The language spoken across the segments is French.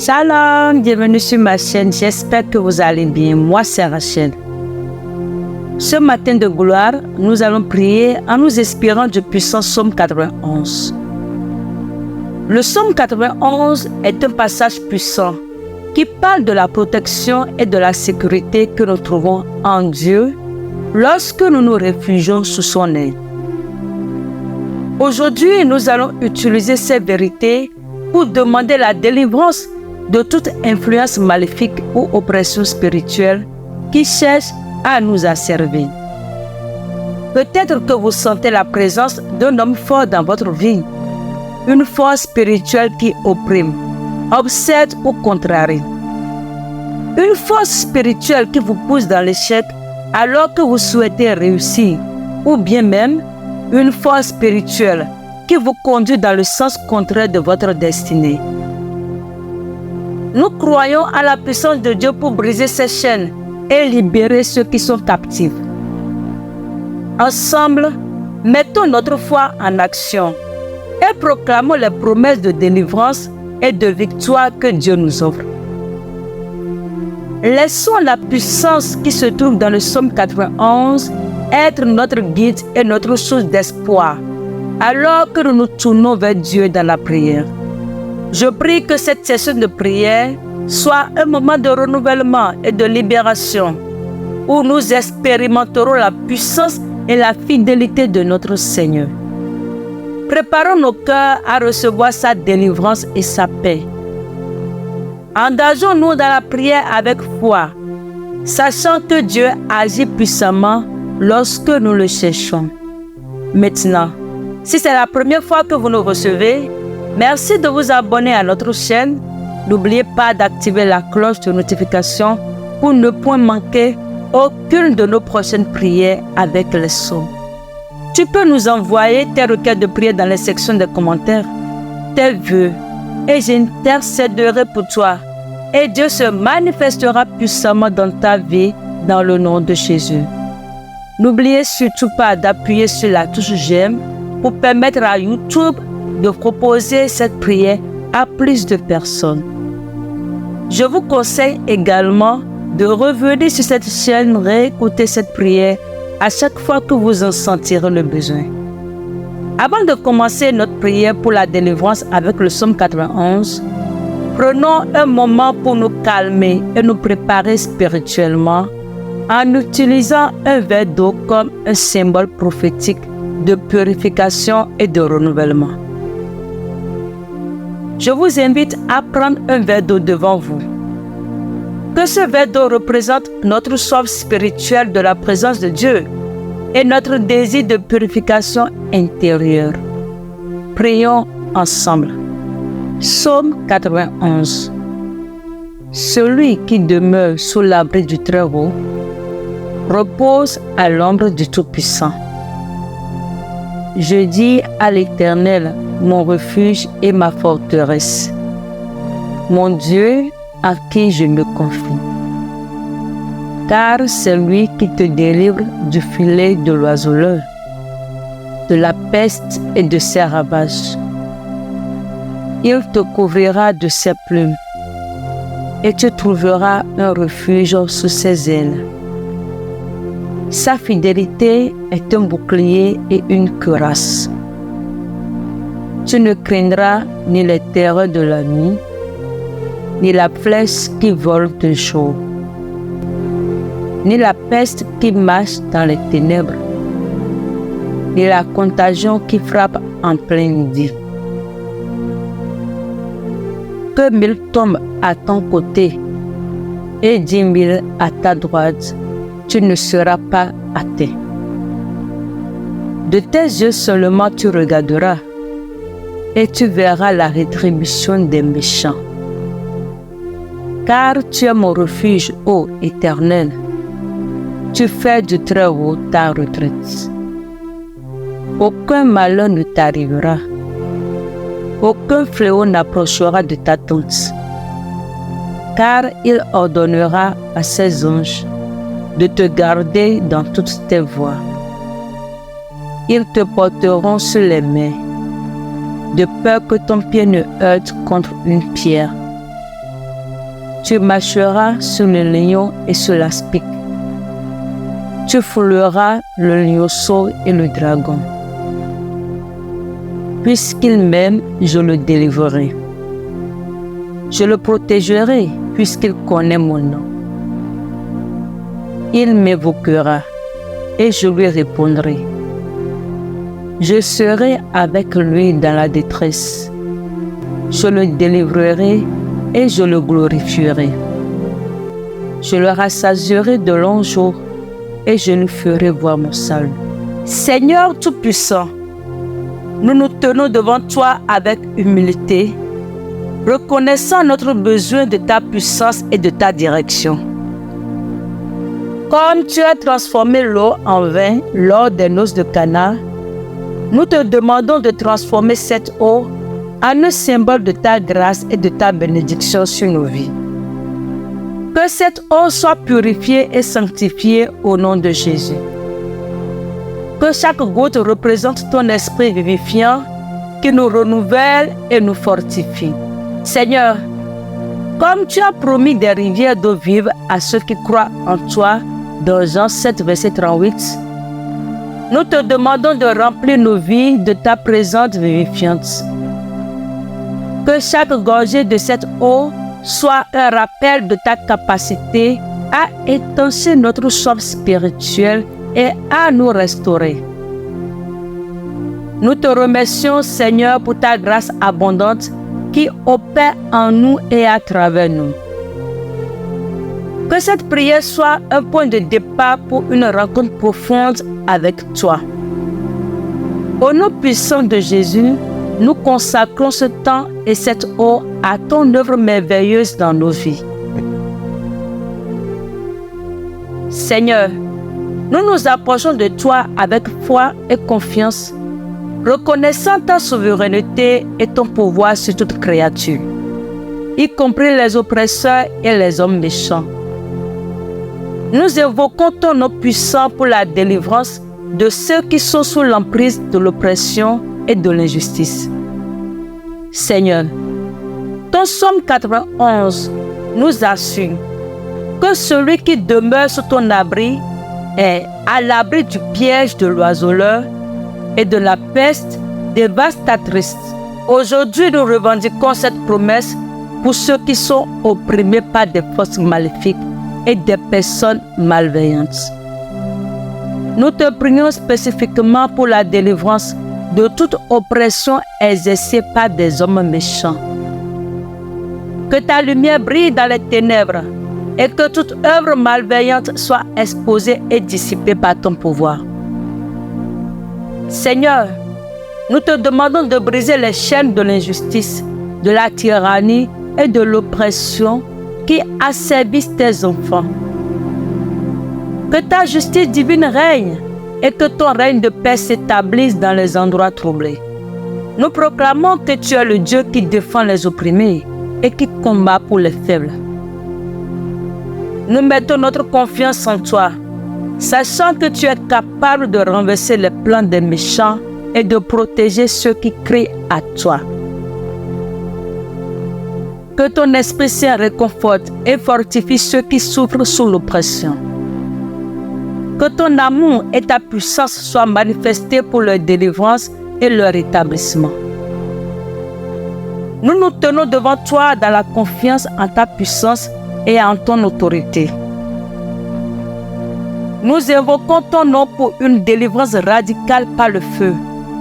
Shalom, bienvenue sur ma chaîne, j'espère que vous allez bien. Moi c'est Rachel. Ce matin de gloire, nous allons prier en nous inspirant du puissant psaume 91. Le psaume 91 est un passage puissant qui parle de la protection et de la sécurité que nous trouvons en Dieu lorsque nous nous réfugions sous son aile. Aujourd'hui, nous allons utiliser ces vérités pour demander la délivrance de toute influence maléfique ou oppression spirituelle qui cherche à nous asservir. Peut-être que vous sentez la présence d'un homme fort dans votre vie, une force spirituelle qui opprime, obsède ou contrarie. Une force spirituelle qui vous pousse dans l'échec alors que vous souhaitez réussir, ou bien même une force spirituelle qui vous conduit dans le sens contraire de votre destinée. Nous croyons à la puissance de Dieu pour briser ces chaînes et libérer ceux qui sont captifs. Ensemble, mettons notre foi en action et proclamons les promesses de délivrance et de victoire que Dieu nous offre. Laissons la puissance qui se trouve dans le psaume 91 être notre guide et notre source d'espoir, alors que nous nous tournons vers Dieu dans la prière. Je prie que cette session de prière soit un moment de renouvellement et de libération, où nous expérimenterons la puissance et la fidélité de notre Seigneur. Préparons nos cœurs à recevoir sa délivrance et sa paix. Engageons-nous dans la prière avec foi, sachant que Dieu agit puissamment lorsque nous le cherchons. Maintenant, si c'est la première fois que vous nous recevez, merci de vous abonner à notre chaîne. N'oubliez pas d'activer la cloche de notification pour ne point manquer aucune de nos prochaines prières avec les psaumes. Tu peux nous envoyer tes requêtes de prière dans les sections de commentaires, tes vœux, et j'intercéderai pour toi. Et Dieu se manifestera puissamment dans ta vie dans le nom de Jésus. N'oubliez surtout pas d'appuyer sur la touche j'aime pour permettre à YouTube de proposer cette prière à plus de personnes. Je vous conseille également de revenir sur cette chaîne, réécouter cette prière à chaque fois que vous en sentirez le besoin. Avant de commencer notre prière pour la délivrance avec le psaume 91, prenons un moment pour nous calmer et nous préparer spirituellement en utilisant un verre d'eau comme un symbole prophétique de purification et de renouvellement. Je vous invite à prendre un verre d'eau devant vous. Que ce verre d'eau représente notre soif spirituelle de la présence de Dieu et notre désir de purification intérieure. Prions ensemble. Psaume 91. Celui qui demeure sous l'abri du Très-Haut repose à l'ombre du Tout-Puissant. Je dis à l'Éternel, mon refuge et ma forteresse, mon Dieu à qui je me confie. Car c'est lui qui te délivre du filet de l'oiseleur, de la peste et de ses ravages. Il te couvrira de ses plumes et tu trouveras un refuge sous ses ailes. Sa fidélité est un bouclier et une cuirasse. Tu ne craindras ni les terreurs de la nuit, ni la flèche qui vole de jour, ni la peste qui marche dans les ténèbres, ni la contagion qui frappe en plein midi. Que 1000 tombent à ton côté et 10 000 à ta droite, tu ne seras pas atteint. De tes yeux seulement tu regarderas et tu verras la rétribution des méchants. Car tu es mon refuge, ô Éternel. Tu fais du Très-Haut ta retraite. Aucun malheur ne t'arrivera. Aucun fléau n'approchera de ta tente. Car il ordonnera à ses anges de te garder dans toutes tes voies. Ils te porteront sur les mains, de peur que ton pied ne heurte contre une pierre. Tu marcheras sur le lion et sur l'aspic. Tu fouleras le lionceau et le dragon. Puisqu'il m'aime, je le délivrerai. Je le protégerai puisqu'il connaît mon nom. Il m'évoquera et je lui répondrai. Je serai avec lui dans la détresse. Je le délivrerai et je le glorifierai. Je le rassasierai de longs jours et je lui ferai voir mon salut. Seigneur Tout-Puissant, nous nous tenons devant toi avec humilité, reconnaissant notre besoin de ta puissance et de ta direction. Comme tu as transformé l'eau en vin lors des noces de Cana, nous te demandons de transformer cette eau en un symbole de ta grâce et de ta bénédiction sur nos vies. Que cette eau soit purifiée et sanctifiée au nom de Jésus. Que chaque goutte représente ton esprit vivifiant qui nous renouvelle et nous fortifie. Seigneur, comme tu as promis des rivières d'eau vive à ceux qui croient en toi, dans Jean 7, verset 38, nous te demandons de remplir nos vies de ta présence vivifiante. Que chaque gorgée de cette eau soit un rappel de ta capacité à étancher notre soif spirituelle et à nous restaurer. Nous te remercions, Seigneur, pour ta grâce abondante qui opère en nous et à travers nous. Que cette prière soit un point de départ pour une rencontre profonde avec toi. Au nom puissant de Jésus, nous consacrons ce temps et cette eau à ton œuvre merveilleuse dans nos vies. Seigneur, nous nous approchons de toi avec foi et confiance, reconnaissant ta souveraineté et ton pouvoir sur toute créature, y compris les oppresseurs et les hommes méchants. Nous évoquons ton nom puissant pour la délivrance de ceux qui sont sous l'emprise de l'oppression et de l'injustice. Seigneur, ton psaume 91 nous assure que celui qui demeure sous ton abri est à l'abri du piège de l'oiseleur et de la peste dévastatrice. Aujourd'hui, nous revendiquons cette promesse pour ceux qui sont opprimés par des forces maléfiques et des personnes malveillantes. Nous te prions spécifiquement pour la délivrance de toute oppression exercée par des hommes méchants. Que ta lumière brille dans les ténèbres et que toute œuvre malveillante soit exposée et dissipée par ton pouvoir. Seigneur, nous te demandons de briser les chaînes de l'injustice, de la tyrannie et de l'oppression qui asservissent tes enfants. Que ta justice divine règne et que ton règne de paix s'établisse dans les endroits troublés. Nous proclamons que tu es le Dieu qui défend les opprimés et qui combat pour les faibles. Nous mettons notre confiance en toi, sachant que tu es capable de renverser les plans des méchants et de protéger ceux qui crient à toi. Que ton Esprit Saint réconforte et fortifie ceux qui souffrent sous l'oppression. Que ton amour et ta puissance soient manifestés pour leur délivrance et leur établissement. Nous nous tenons devant toi dans la confiance en ta puissance et en ton autorité. Nous invoquons ton nom pour une délivrance radicale par le feu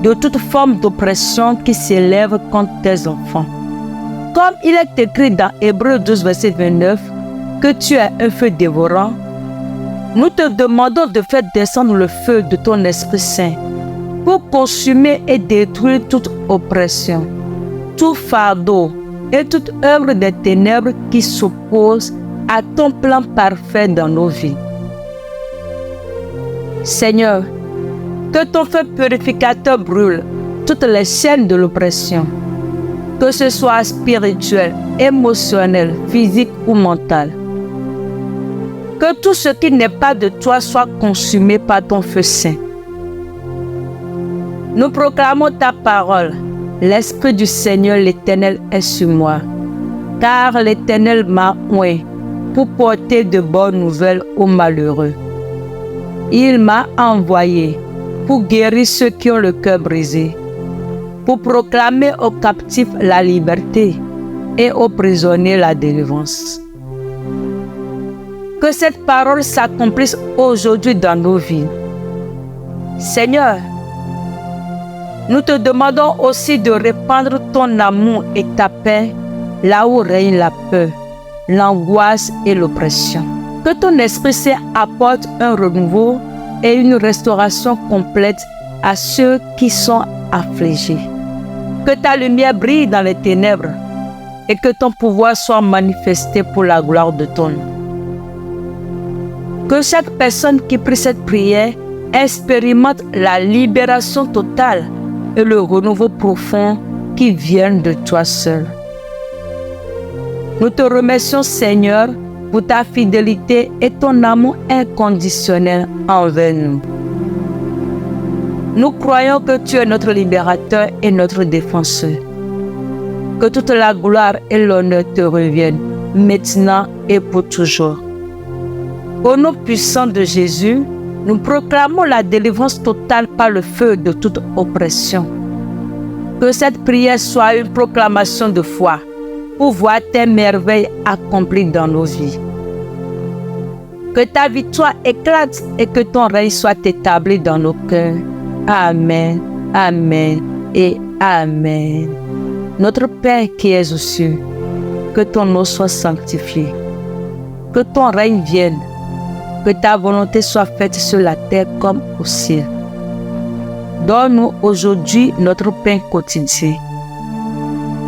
de toute forme d'oppression qui s'élève contre tes enfants. Comme il est écrit dans Hébreux 12, verset 29, que tu es un feu dévorant, nous te demandons de faire descendre le feu de ton Esprit Saint pour consumer et détruire toute oppression, tout fardeau et toute œuvre des ténèbres qui s'oppose à ton plan parfait dans nos vies. Seigneur, que ton feu purificateur brûle toutes les chaînes de l'oppression, que ce soit spirituel, émotionnel, physique ou mental. Que tout ce qui n'est pas de toi soit consumé par ton feu saint. Nous proclamons ta parole. L'Esprit du Seigneur l'Éternel est sur moi, car l'Éternel m'a oint pour porter de bonnes nouvelles aux malheureux. Il m'a envoyé pour guérir ceux qui ont le cœur brisé, pour proclamer aux captifs la liberté et aux prisonniers la délivrance. Que cette parole s'accomplisse aujourd'hui dans nos vies. Seigneur, nous te demandons aussi de répandre ton amour et ta paix là où règne la peur, l'angoisse et l'oppression. Que ton Esprit Saint apporte un renouveau et une restauration complète à ceux qui sont affligés. Que ta lumière brille dans les ténèbres et que ton pouvoir soit manifesté pour la gloire de ton nom. Que chaque personne qui prie cette prière expérimente la libération totale et le renouveau profond qui viennent de toi seul. Nous te remercions, Seigneur, pour ta fidélité et ton amour inconditionnel envers nous. Nous croyons que tu es notre libérateur et notre défenseur. Que toute la gloire et l'honneur te reviennent, maintenant et pour toujours. Au nom puissant de Jésus, nous proclamons la délivrance totale par le feu de toute oppression. Que cette prière soit une proclamation de foi pour voir tes merveilles accomplies dans nos vies. Que ta victoire éclate et que ton règne soit établi dans nos cœurs. Amen, amen et amen. Notre Père qui es aux cieux, que ton nom soit sanctifié, que ton règne vienne, que ta volonté soit faite sur la terre comme au ciel. Donne-nous aujourd'hui notre pain quotidien.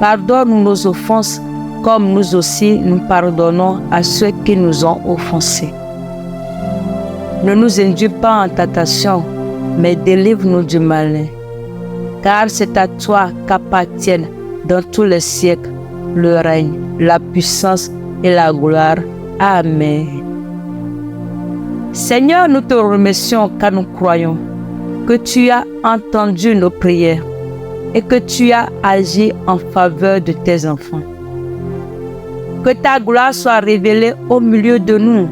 Pardonne-nous nos offenses, comme nous aussi nous pardonnons à ceux qui nous ont offensés. Ne nous induis pas en tentation, mais délivre-nous du malin. Car c'est à toi qu'appartiennent dans tous les siècles le règne, la puissance et la gloire. Amen. Seigneur, nous te remercions car nous croyons que tu as entendu nos prières et que tu as agi en faveur de tes enfants. Que ta gloire soit révélée au milieu de nous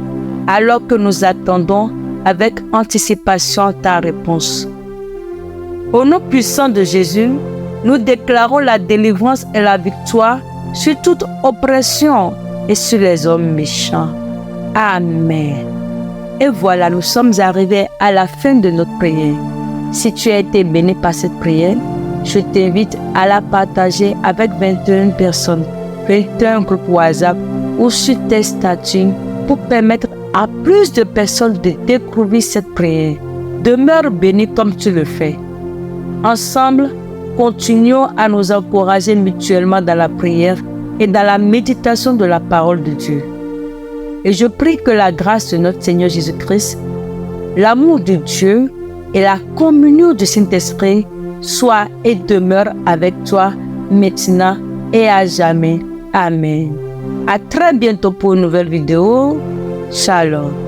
alors que nous attendons avec anticipation ta réponse. Au nom puissant de Jésus, nous déclarons la délivrance et la victoire sur toute oppression et sur les hommes méchants. Amen. Et voilà, nous sommes arrivés à la fin de notre prière. Si tu as été béni par cette prière, je t'invite à la partager avec 21 personnes, 21 groupes WhatsApp ou sur tes statuts pour permettre à plus de personnes de découvrir cette prière. Demeure béni comme tu le fais. Ensemble, continuons à nous encourager mutuellement dans la prière et dans la méditation de la parole de Dieu. Et je prie que la grâce de notre Seigneur Jésus-Christ, l'amour de Dieu et la communion du Saint-Esprit soient et demeurent avec toi maintenant et à jamais. Amen. À très bientôt pour une nouvelle vidéo. Shalom.